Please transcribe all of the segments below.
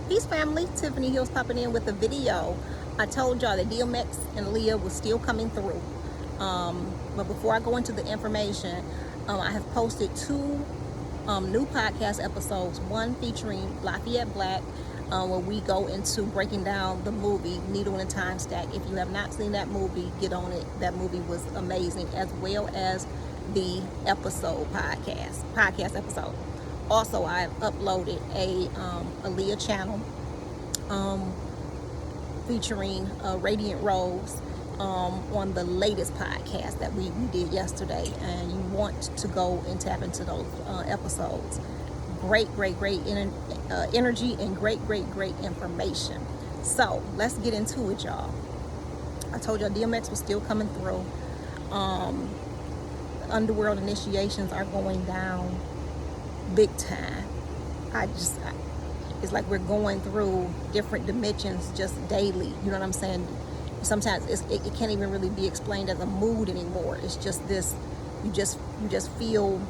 Peace family, Tiffany Hills popping in with a video. I told y'all that DMX and Leah was still coming through. But before I go into the information, I have posted two new podcast episodes, one featuring Lafayette Black, where we go into breaking down the movie Needle in a Time Stack. If you have not seen that movie, get on it. That movie was amazing, as well as the podcast episode. Also, I've uploaded a Leah channel featuring Radiant Rose on the latest podcast that we did yesterday, and you want to go and tap into those episodes. Great energy and great information. So let's get into it, y'all. I told y'all DMX was still coming through. Underworld initiations are going down big time. It's like we're going through different dimensions just daily. You know what I'm saying? Sometimes it can't even really be explained as a mood anymore. It's just this. You just feel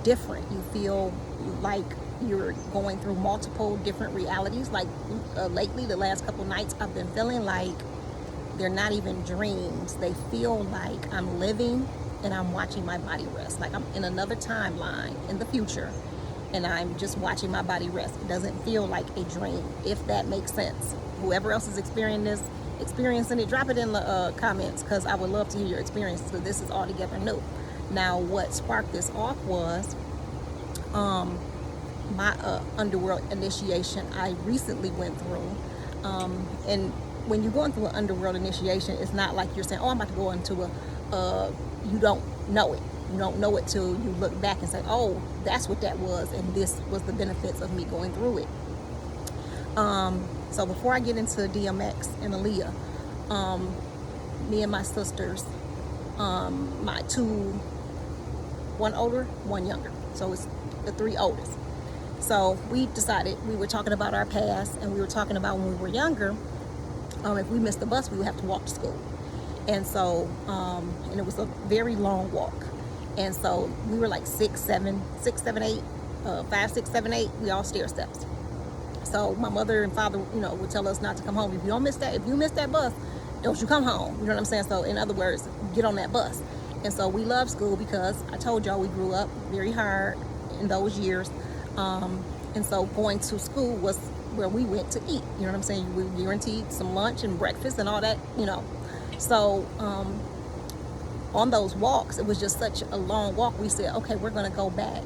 different. You feel like you're going through multiple different realities. Like lately, the last couple nights, I've been feeling like they're not even dreams. They feel like I'm living and I'm watching my body rest. Like I'm in another timeline in the future, and I'm just watching my body rest. It doesn't feel like a dream, if that makes sense. Whoever else is experiencing it, drop it in the comments, because I would love to hear your experiences, because this is altogether new. Now, what sparked this off was my Underworld initiation I recently went through. And when you're going through an Underworld initiation, it's not like you're saying, oh, I'm about to go into you don't know it. You don't know it till you look back and say, oh, that's what that was, and this was the benefits of me going through it. So before I get into DMX and Aaliyah, me and my sisters, my two, one older, one younger, so it's the three oldest. So we decided, we were talking about our past, and we were talking about when we were younger, if we missed the bus, we would have to walk to school. And so, and it was a very long walk. And so we were like 6, 7, 8, 5, 6, 7, 8. We all stair steps. So my mother and father, would tell us not to come home. If you miss that bus, don't you come home. You know what I'm saying? So in other words, get on that bus. And so we love school, because I told y'all we grew up very hard in those years. And so going to school was where we went to eat. You know what I'm saying? We were guaranteed some lunch and breakfast and all that, So on those walks, it was just such a long walk. We said, okay, we're going to go back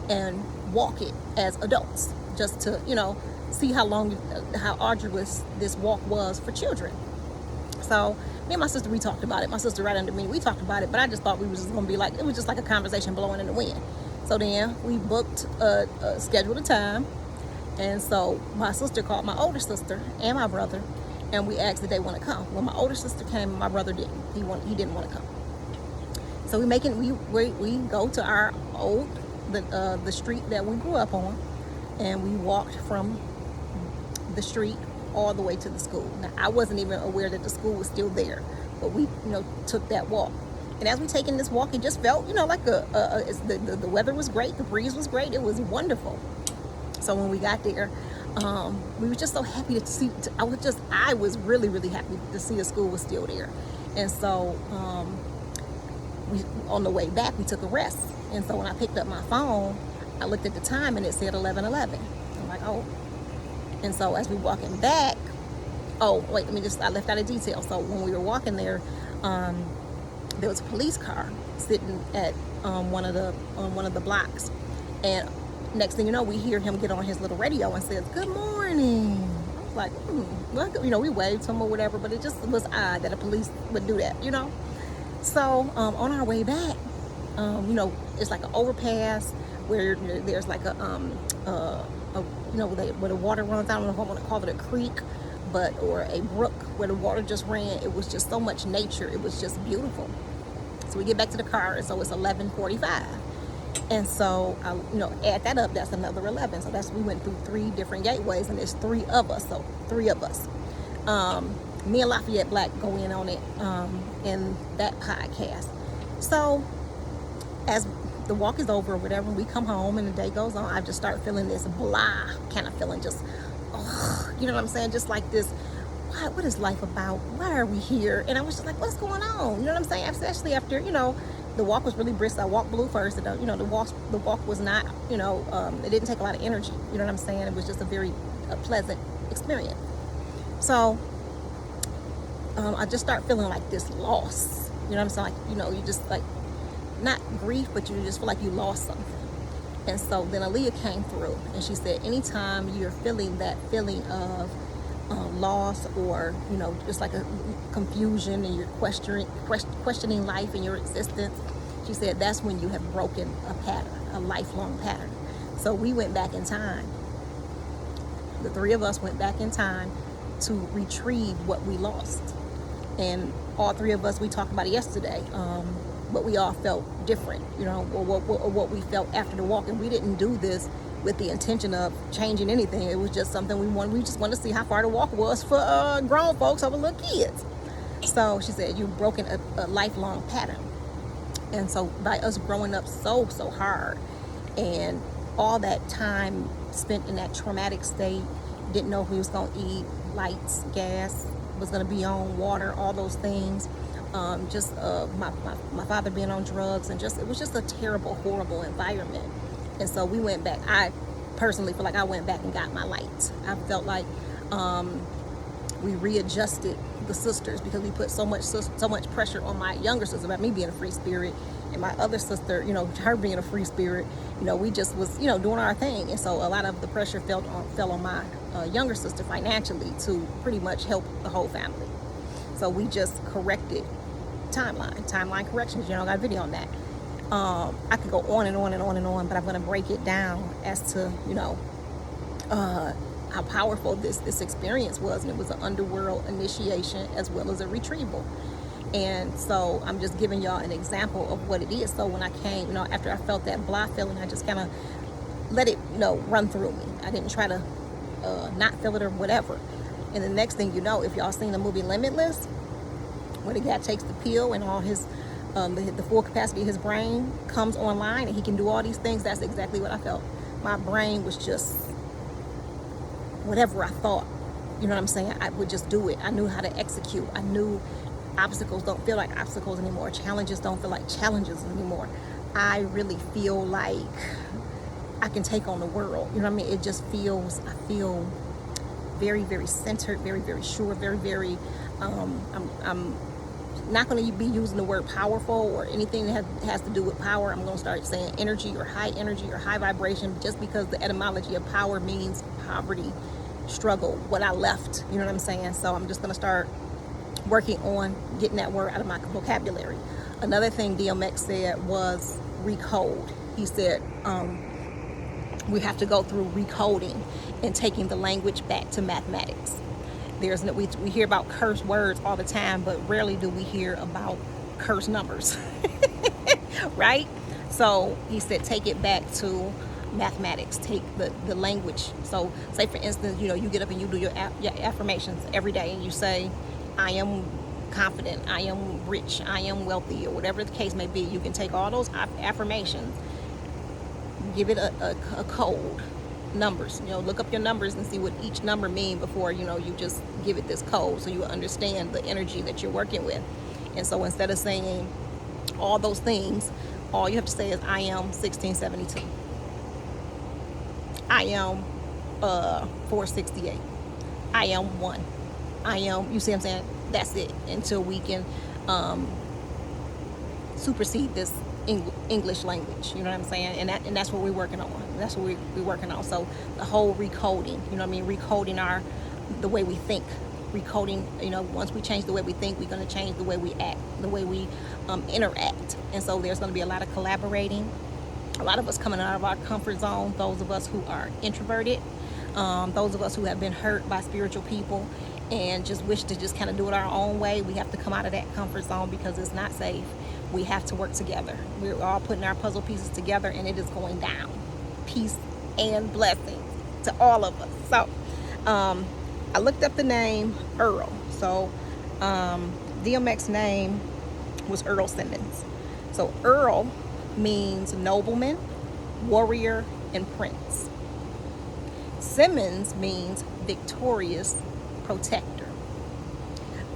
and walk it as adults, just to, see how arduous this walk was for children. So me and my sister, we talked about it. My sister right under me, we talked about it, but I just thought we was just going to be like, it was just like a conversation blowing in the wind. So then we booked scheduled a time. And so my sister called my older sister and my brother, and we asked if they want to come. Well, my older sister came, my brother didn't. He didn't want to come. So we go to our the street that we grew up on, and we walked from the street all the way to the school. Now, I wasn't even aware that the school was still there, but we took that walk. And as we taking this walk, it just felt like the weather was great, the breeze was great, it was wonderful. So when we got there, we were just so happy to see. I was really happy to see the school was still there. And so on the way back, we took a rest. And so when I picked up my phone, I looked at the time and it said 11:11. I'm like, oh. And so as we walking back, oh wait, I left out a detail. So when we were walking there, there was a police car sitting at one of the blocks, and next thing you know, we hear him get on his little radio and says, "Good morning." I was like, well, we waved to him or whatever, but it just was odd that a police would do that, So on our way back, it's like an overpass where there's like where the water runs. I don't know if I want to call it a creek, or a brook where the water just ran. It was just so much nature. It was just beautiful. So we get back to the car, and so it's 11:45. And so, add that up, that's another 11. So we went through 3 different gateways, and there's 3 of us. So 3 of us. Me and Lafayette Black go in on it in that podcast. So as the walk is over or whatever, we come home and the day goes on, I just start feeling this blah kind of feeling, just you know what I'm saying? Just like this, what is life about? Why are we here? And I was just like, what's going on? You know what I'm saying? Especially after, the walk was really brisk. I walked blue first. And, the walk was not, it didn't take a lot of energy. You know what I'm saying? It was just a very pleasant experience. So I just start feeling like this loss. You know what I'm saying? Like, you just like, not grief, but you just feel like you lost something. And so then Aaliyah came through and she said, anytime you're feeling that feeling of loss, or just like a confusion, and you're questioning life and your existence, she said that's when you have broken a pattern, a lifelong pattern. So we went back in time. The three of us went back in time to retrieve what we lost. And all three of us, we talked about it yesterday, but we all felt different, or what we felt after the walk. And we didn't do this with the intention of changing anything. It was just something we wanted. We just wanted to see how far the walk was for grown folks over little kids. So she said, you've broken a lifelong pattern. And so by us growing up so hard, and all that time spent in that traumatic state, didn't know if we was going to eat, lights, gas was going to be on, water, all those things. My father being on drugs, and it was just a terrible, horrible environment. And so we went back. I personally feel like I went back and got my light. I felt like we readjusted the sisters, because we put so much pressure on my younger sister about me being a free spirit, and my other sister, her being a free spirit. We just was, doing our thing. And so a lot of the pressure fell on my younger sister financially to pretty much help the whole family. So we just corrected timeline corrections. I got a video on that. I could go on and on and on and on, but I'm going to break it down as to, how powerful this experience was. And it was an underworld initiation as well as a retrieval. And so I'm just giving y'all an example of what it is. So when I came, after I felt that blah feeling, I just kind of let it, run through me. I didn't try to not feel it or whatever. And the next thing you know, if y'all seen the movie Limitless, where the guy takes the pill and all his the full capacity of his brain comes online and he can do all these things, that's exactly what I felt. My brain was just whatever I thought, you know what I'm saying, I would just do it. I knew how to execute. I knew obstacles don't feel like obstacles anymore. Challenges don't feel like challenges anymore. I really feel like I can take on the world. You know what I mean? It just feels, I feel very, very centered, very, very sure, very, very, I'm not going to be using the word powerful or anything that has to do with power. I'm going to start saying energy or high vibration, just because the etymology of power means poverty, struggle, what I left. You know what I'm saying? So I'm just going to start working on getting that word out of my vocabulary. Another thing DMX said was recode. He said we have to go through recoding and taking the language back to mathematics. We hear about cursed words all the time, but rarely do we hear about cursed numbers, right? So he said, take it back to mathematics, take the language. So say for instance, you get up and you do your affirmations every day, and you say, I am confident, I am rich, I am wealthy, or whatever the case may be. You can take all those affirmations, give it a code, numbers. Look up your numbers and see what each number mean before you just give it this code, so you understand the energy that you're working with. And so instead of saying all those things, all you have to say is I am 1672. I am 468. I am 1. I am, you see what I'm saying? That's it, until we can supersede this English language, you know what I'm saying? And that's what we're working on. That's what we're working on. So the whole recoding, recoding the way we think. Recoding, once we change the way we think, we're going to change the way we act, the way we interact. And so there's going to be a lot of collaborating, a lot of us coming out of our comfort zone, those of us who are introverted, those of us who have been hurt by spiritual people and just wish to just kind of do it our own way. We have to come out of that comfort zone because it's not safe. We have to work together. We're all putting our puzzle pieces together, and it is going down. Peace and blessings to all of us. So I looked up the name Earl. So DMX name was Earl Simmons. So Earl means nobleman, warrior, and prince. Simmons means victorious protector.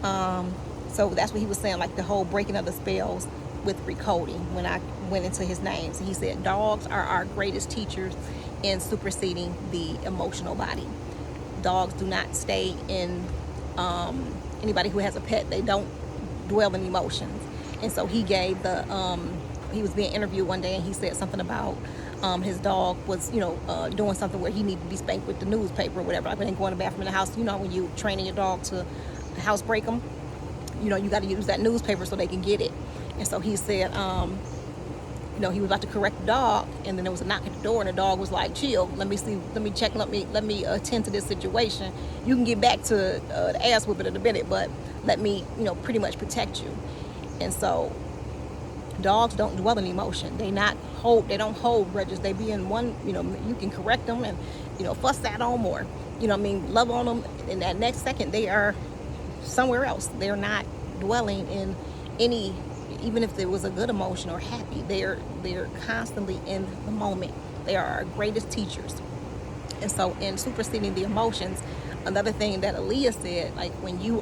So that's what he was saying, like the whole breaking of the spells with recoding when I went into his names. He said dogs are our greatest teachers in superseding the emotional body. Dogs do not stay in, anybody who has a pet, they don't dwell in emotions. And so he gave the, he was being interviewed one day and he said something about his dog was, doing something where he needed to be spanked with the newspaper or whatever. Like when they go in the bathroom in the house, when you training your dog to house break them, you got to use that newspaper so they can get it. And so he said, he was about to correct the dog, and then there was a knock at the door, and the dog was like, chill, let me attend to this situation. You can get back to the ass whipping in a minute, but let me, pretty much protect you. And so dogs don't dwell in emotion. They don't hold grudges. They be in one, you can correct them and, fuss at them or, love on them. In that next second, they are somewhere else. They're not dwelling in any, even if there was a good emotion or happy, they're constantly in the moment. They are our greatest teachers. And so in superseding the emotions, another thing that Aaliyah said, like when you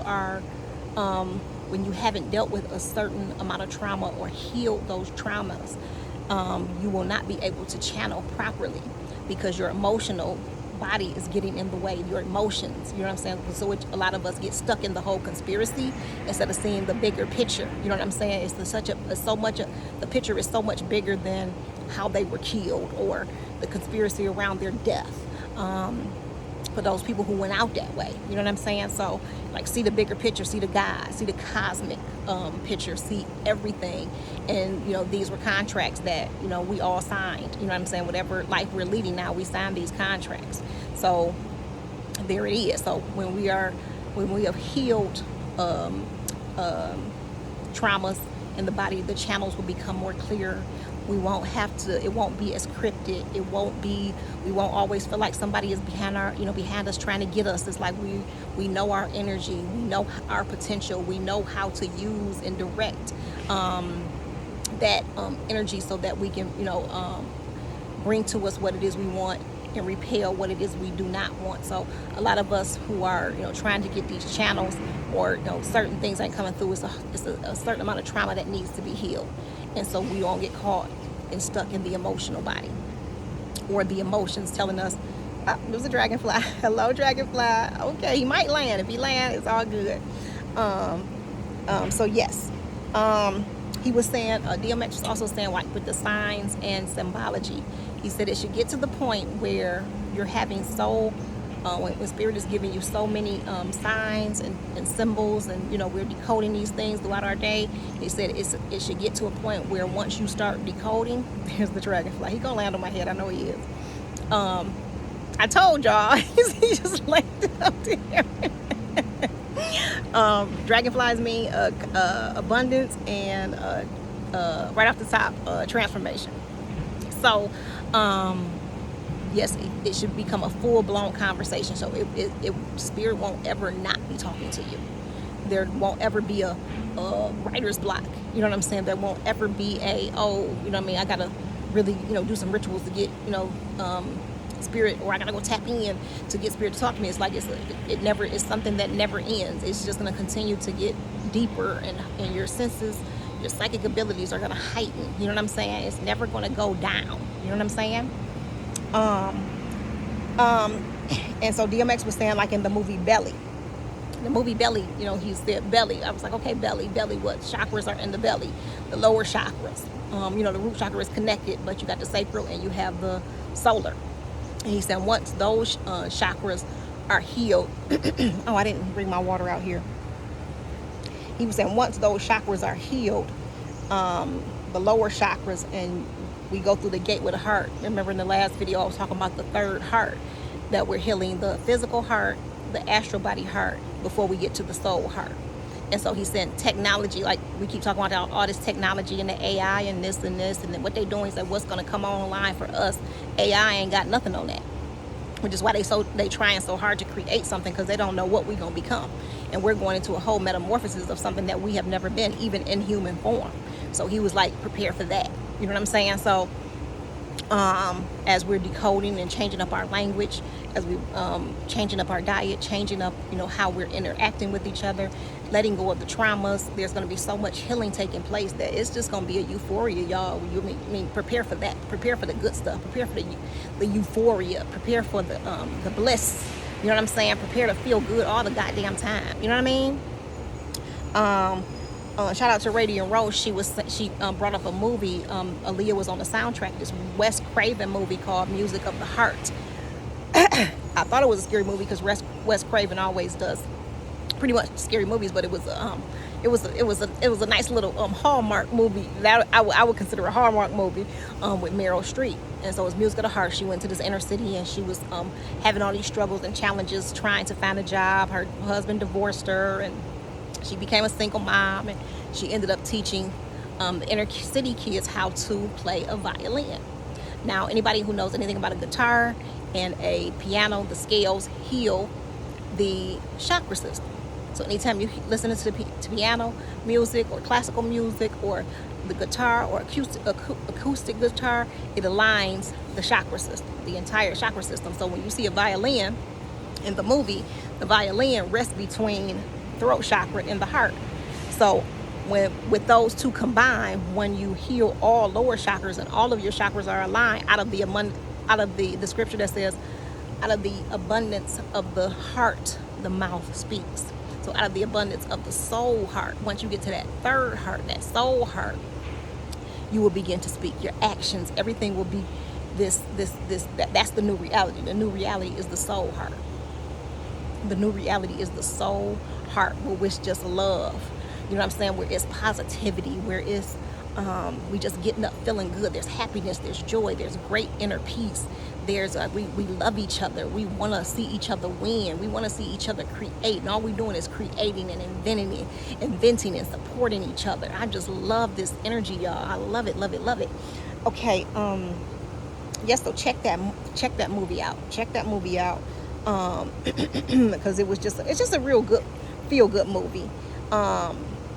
haven't dealt with a certain amount of trauma or healed those traumas, you will not be able to channel properly because your emotional body is getting in the way, your emotions, you know what I'm saying? So a lot of us get stuck in the whole conspiracy instead of seeing the bigger picture. You know what I'm saying? The picture is so much bigger than how they were killed or the conspiracy around their death. For those people who went out that way, you know what I'm saying? So like see the bigger picture, see the God, see the cosmic picture, see everything. And these were contracts that we all signed, you know what I'm saying? Whatever life we're leading now, we signed these contracts. So there it is. So when we have healed traumas in the body, the channels will become more clear. We won't have to, it won't be as cryptic. We won't always feel like somebody is behind us trying to get us. It's like we know our energy, we know our potential, we know how to use and direct that energy so that we can, bring to us what it is we want and repel what it is we do not want. So a lot of us who are, trying to get these channels or, certain things ain't coming through, it's a certain amount of trauma that needs to be healed. And so we don't get caught and stuck in the emotional body or the emotions telling us, there's a dragonfly. Hello, dragonfly. Okay, he might land. If he lands, it's all good. So yes, he was saying, DMX was also saying, like with the signs and symbology, he said it should get to the point where you're having when spirit is giving you so many signs and symbols, and we're decoding these things throughout our day. He said it should get to a point where once you start decoding, there's the dragonfly. He gonna land on my head. I know he is. I told y'all, he just landed up there. Dragonflies mean abundance and right off the top, transformation. So yes, it should become a full-blown conversation. So spirit won't ever not be talking to you. There won't ever be a writer's block. You know what I'm saying? There won't ever be I gotta really, do some rituals to get, spirit, or I gotta go tap in to get spirit to talk to me. It's like it's something that never ends. It's just gonna continue to get deeper, and your senses, your psychic abilities are gonna heighten. You know what I'm saying? It's never gonna go down. You know what I'm saying? And so DMX was saying, like in the movie Belly, he said belly. I was like, okay, belly, what chakras are in the belly? The lower chakras. The root chakra is connected, but you got the sacral and you have the solar. And he said once those chakras are healed, oh, I didn't bring my water out here. He was saying once those chakras are healed, the lower chakras, and we go through the gate with the heart. Remember in the last video I was talking about the third heart, that we're healing the physical heart, the astral body heart, before we get to the soul heart. And so he said technology, like we keep talking about all this technology and the AI and this, and then what they're doing is that what's going to come online for us, AI ain't got nothing on that. Which is why they trying so hard to create something, because they don't know what we're going to become. And we're going into a whole metamorphosis of something that we have never been, even in human form. So he was like, prepare for that. You know what I'm saying? So as we're decoding and changing up our language as we changing up our diet, changing up, you know, how we're interacting with each other, letting go of the traumas. There's going to be so much healing taking place that it's just going to be a euphoria, y'all. You mean prepare for that. Prepare for the good stuff. Prepare for the euphoria. Prepare for the bliss. You know what I'm saying? Prepare to feel good all the goddamn time. You know what I mean? Shout out to Radiant Rose. She brought up a movie. Aaliyah was on the soundtrack. This Wes Craven movie called Music of the Heart. I thought it was a scary movie because Wes Craven always does pretty much scary movies, but it was a nice little Hallmark movie that I would consider a Hallmark movie with Meryl Streep. And so it's Music of the Heart. She went to this inner city and she was having all these struggles and challenges trying to find a job. Her husband divorced her and she became a single mom, and she ended up teaching the inner city kids how to play a violin. Now, anybody who knows anything about a guitar and a piano, the scales heal the chakra system. So anytime you listen to piano music or classical music or the guitar or acoustic guitar, it aligns the chakra system, the entire chakra system. So when you see a violin in the movie, the violin rests between throat chakra and the heart. So with those two combined, when you heal all lower chakras and all of your chakras are aligned, out of the scripture that says, out of the abundance of the heart, the mouth speaks. So out of the abundance of the soul heart, once you get to that third heart, that soul heart, you will begin to speak. Your actions, everything will be that's the new reality. The new reality is the soul heart. The new reality is the soul heart, where it's just love. You know what I'm saying? Where it's positivity, where it's we just getting up feeling good. There's happiness, there's joy, there's great inner peace. There's we love each other. We want to see each other win. We want to see each other create. And all we're doing is creating and inventing and supporting each other. I just love this energy, y'all. I love it, love it, love it. Okay, yes, so check that movie out. Check that movie out. Because it's just a real good feel good movie.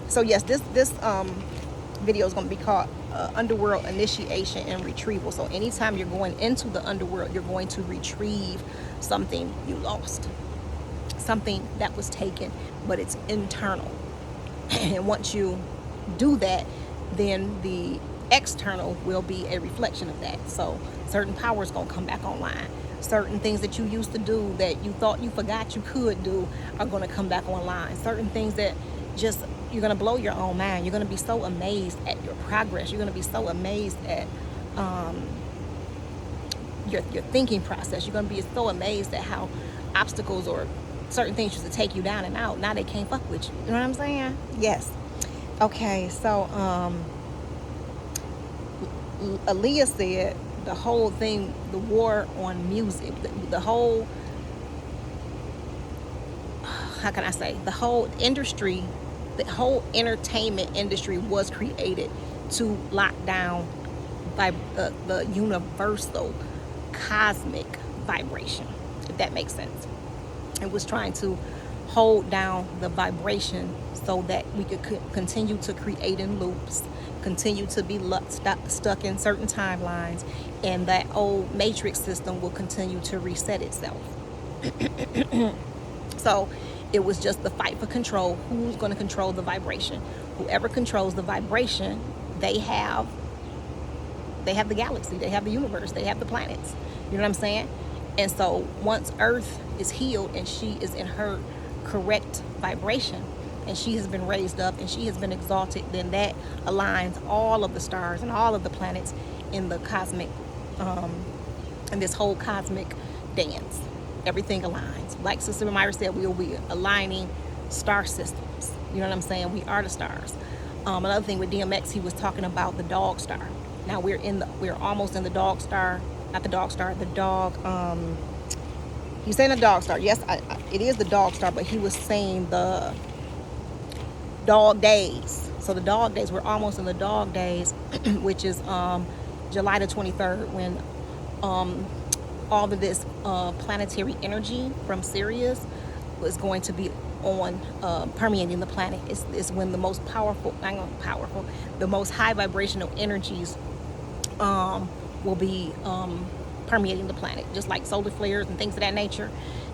So yes, this video is going to be called Underworld Initiation and Retrieval. So anytime you're going into the underworld, you're going to retrieve something you lost, something that was taken, but it's internal. And once you do that, then the external will be a reflection of that. So certain powers going to come back online. Certain things that you used to do that you thought you forgot you could do are going to come back online. Certain things that just, you're going to blow your own mind. You're going to be so amazed at your progress. You're going to be so amazed at your thinking process. You're going to be so amazed at how obstacles or certain things used to take you down and out. Now they can't fuck with you. You know what I'm saying? Yes. Okay, so Aaliyah said the whole thing, the war on music, the whole, how can I say, the whole industry, the whole entertainment industry was created to lock down by the universal cosmic vibration, if that makes sense. It was trying to hold down the vibration so that we could continue to create in loops, continue to be stuck in certain timelines, and that old matrix system will continue to reset itself. So it was just the fight for control. Who's going to control the vibration? Whoever controls the vibration, they have the galaxy, they have the universe, they have the planets. You know what I'm saying? And so once Earth is healed and she is in her correct vibration, and she has been raised up and she has been exalted, then that aligns all of the stars and all of the planets in the cosmic, in this whole cosmic dance. Everything aligns. Like Sister Myra said, we'll be aligning star systems. You know what I'm saying? We are the stars. Another thing with DMX, he was talking about the dog star. Now we're almost in the dog star, not the dog star, the dog, he's saying the dog star. Yes, it is the dog star, but he was saying the dog days. So the dog days, we're almost in the dog days, which is July the 23rd, when all of this planetary energy from Sirius was going to be on permeating the planet. It's when the most the most high vibrational energies will be permeating the planet, just like solar flares and things of that nature.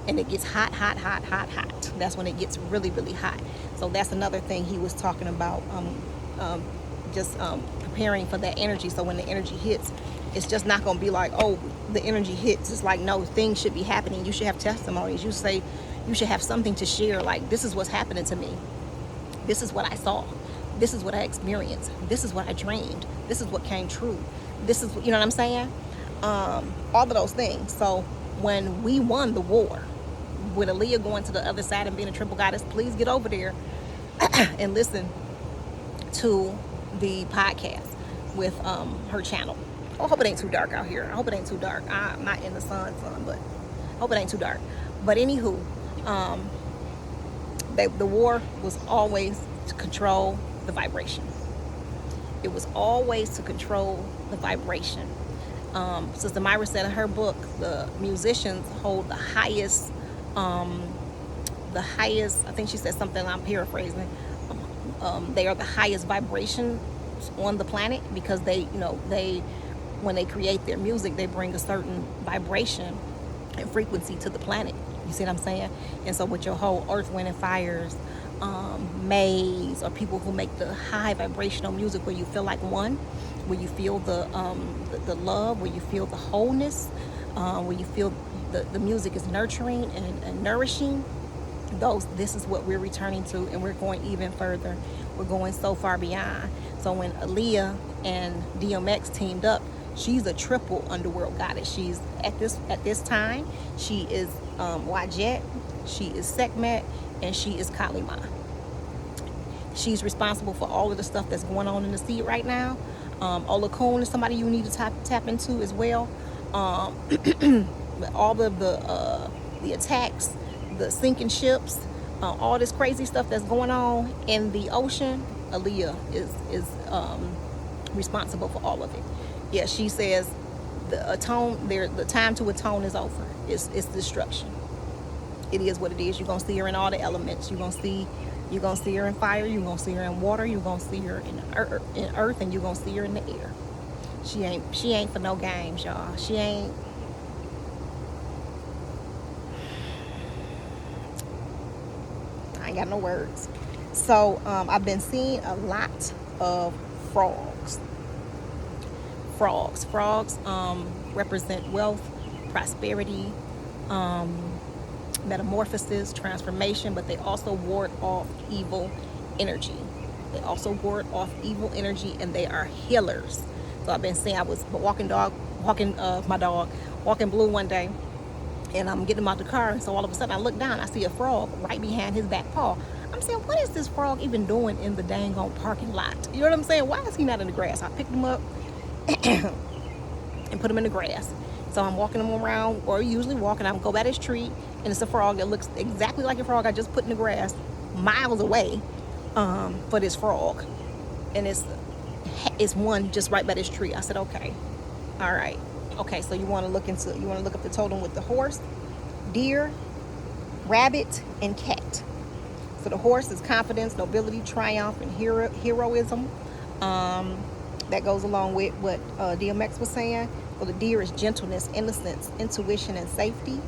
And it gets hot, hot, hot, hot, hot. That's when it gets really, really hot. So that's another thing he was talking about, just preparing for that energy. So when the energy hits, it's just not going to be like, oh, the energy hits. It's like, no, things should be happening. You should have testimonies. You should have something to share. Like, this is what's happening to me. This is what I saw. This is what I experienced. This is what I dreamed. This is what came true. This is, you know what I'm saying? All of those things. So when we won the war, with Aaliyah going to the other side and being a triple goddess, please get over there and listen to the podcast with her channel. I hope it ain't too dark out here. I hope it ain't too dark. I'm not in the sun, but I hope it ain't too dark. But anywho, the war was always to control the vibration. It was always to control the vibration. Sister Myra said in her book, the musicians hold the highest, I think she said something, I'm paraphrasing, they are the highest vibration on the planet, because they, when they create their music, they bring a certain vibration and frequency to the planet. You see what I'm saying? And so with your whole Earth, Wind, and Fires, Maze, or people who make the high vibrational music where you feel like one, where you feel the love, where you feel the wholeness, where you feel the music is nurturing and nourishing, this is what we're returning to, and we're going even further. We're going so far beyond. So when Aaliyah and DMX teamed up, she's a triple underworld goddess. She's at this time, she is Wajet, she is Sekhmet, and she is Kalima. She's responsible for all of the stuff that's going on in the sea right now. Olakun is somebody you need to tap into as well. All of the attacks, the sinking ships, all this crazy stuff that's going on in the ocean, Aaliyah is responsible for all of it. Yeah, she says the time to atone is over. It's destruction. It is what it is. You're gonna see her in all the elements. You're gonna see her in fire. You're gonna see her in water. You're gonna see her in earth, and you're gonna see her in the air. She ain't for no games, y'all. She ain't. I ain't got no words. So I've been seeing a lot of frogs. Frogs represent wealth, prosperity, metamorphosis, transformation, but they also ward off evil energy. And they are healers. So I've been saying, I was walking my dog, walking Blue one day, and I'm getting him out the car, and so all of a sudden I look down, I see a frog right behind his back paw. I'm saying, what is this frog even doing in the dang on parking lot? You know what I'm saying? Why is he not in the grass? I picked him up and put him in the grass. So I'm walking him around, or usually walking, I go by this tree, and it's a frog that looks exactly like a frog I just put in the grass miles away for this frog. And it's one just right by this tree. I said, okay, all right. Okay, so you want to look up the totem with the horse, deer, rabbit, and cat. So the horse is confidence, nobility, triumph, and heroism. That goes along with what DMX was saying. Well, the deer is gentleness, innocence, intuition, and safety.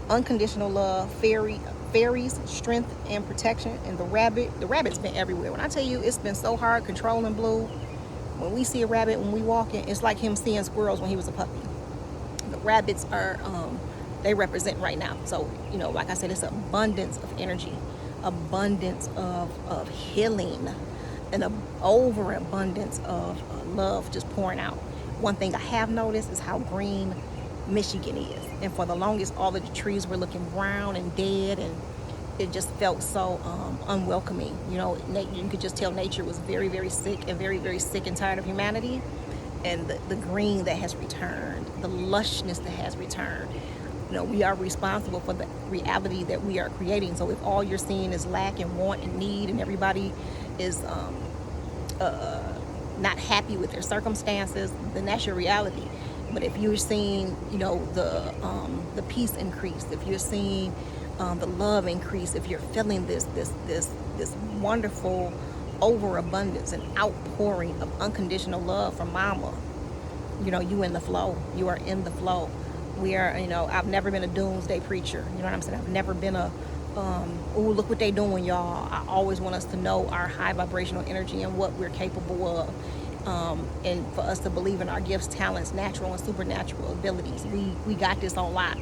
Unconditional love, fairies, strength, and protection. And the rabbit's been everywhere. When I tell you, it's been so hard controlling Blue. When we see a rabbit, when we walk in, it's like him seeing squirrels when he was a puppy. The rabbits are, they represent right now. So, like I said, it's abundance of energy, abundance of healing, and an overabundance of love just pouring out. One thing I have noticed is how green Michigan is. And for the longest, all of the trees were looking brown and dead, and it just felt so unwelcoming. You could just tell nature was very, very sick, and very, very sick and tired of humanity. And the green that has returned, the lushness that has returned. We are responsible for the reality that we are creating. So if all you're seeing is lack and want and need, and everybody is not happy with their circumstances, then that's your reality. But if you're seeing, the peace increase, if you're seeing the love increase, if you're feeling this wonderful overabundance and outpouring of unconditional love from Mama, you in the flow. You are in the flow. We are, you know, I've never been a doomsday preacher. You know what I'm saying? I've never been a, oh, look what they doing, y'all. I always want us to know our high vibrational energy and what we're capable of. And for us to believe in our gifts, talents, natural and supernatural abilities. We got this on lock.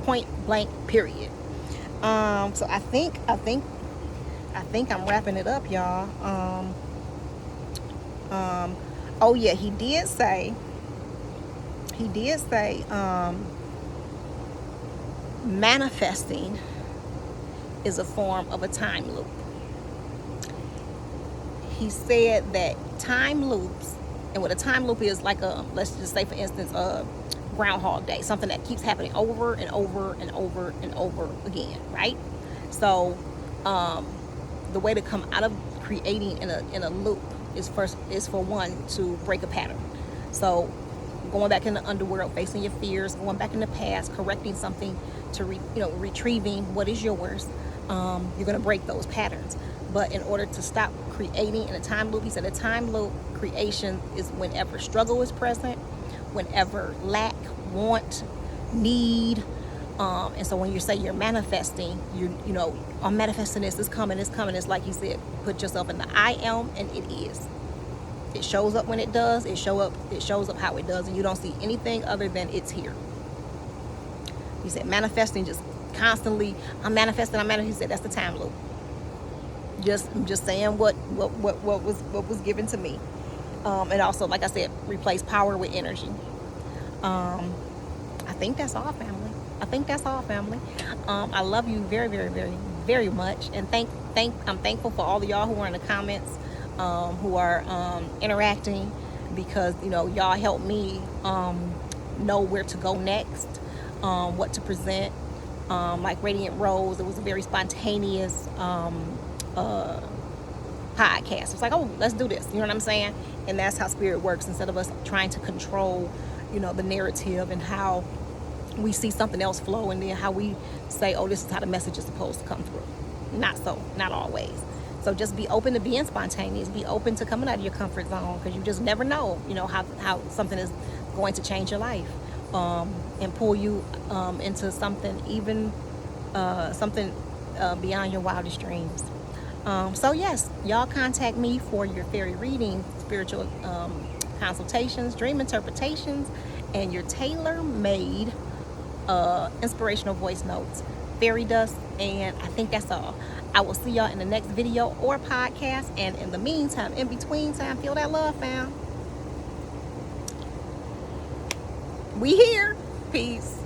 Point blank, period. So I think I'm wrapping it up, y'all. Oh yeah, he did say, manifesting is a form of a time loop. He said that time loops, and what a time loop is, like a, let's just say for instance, a Groundhog Day, something that keeps happening over and over and over and over again, right? So the way to come out of creating in a loop is for one to break a pattern. So going back in the underworld, facing your fears, going back in the past, correcting something to retrieving what is yours. You're going to break those patterns. But in order to stop creating in a time loop, he said a time loop creation is whenever struggle is present, whenever lack, want, need. And so when you say you're manifesting, you know, I'm manifesting this, it's coming. It's like he said, put yourself in the I am, and it is. It shows up when it does. It shows up how it does, and you don't see anything other than it's here. He said manifesting, just constantly, I'm manifesting. He said that's the time loop. I'm just saying what was given to me. And also, like I said, replace power with energy. I think that's all, family. I love you very, very, very, very much, and I'm thankful for all of y'all who are in the comments, who are interacting, because you know y'all help me know where to go next, what to present. Like Radiant Rose, it was a very spontaneous podcast. It's like, oh, let's do this. You know what I'm saying? And that's how spirit works. Instead of us trying to control, you know, the narrative and how we see something else flow, and then how we say, oh, this is how the message is supposed to come through. Not so, not always. So just be open to being spontaneous. Be open to coming out of your comfort zone, because you just never know, you know, how something is going to change your life, and pull you into something even beyond your wildest dreams. So yes, y'all contact me for your fairy reading, spiritual consultations, dream interpretations, and your tailor-made inspirational voice notes, fairy dust, and I think that's all. I will see y'all in the next video or podcast, and in the meantime, in between time, feel that love, fam. We here. Peace.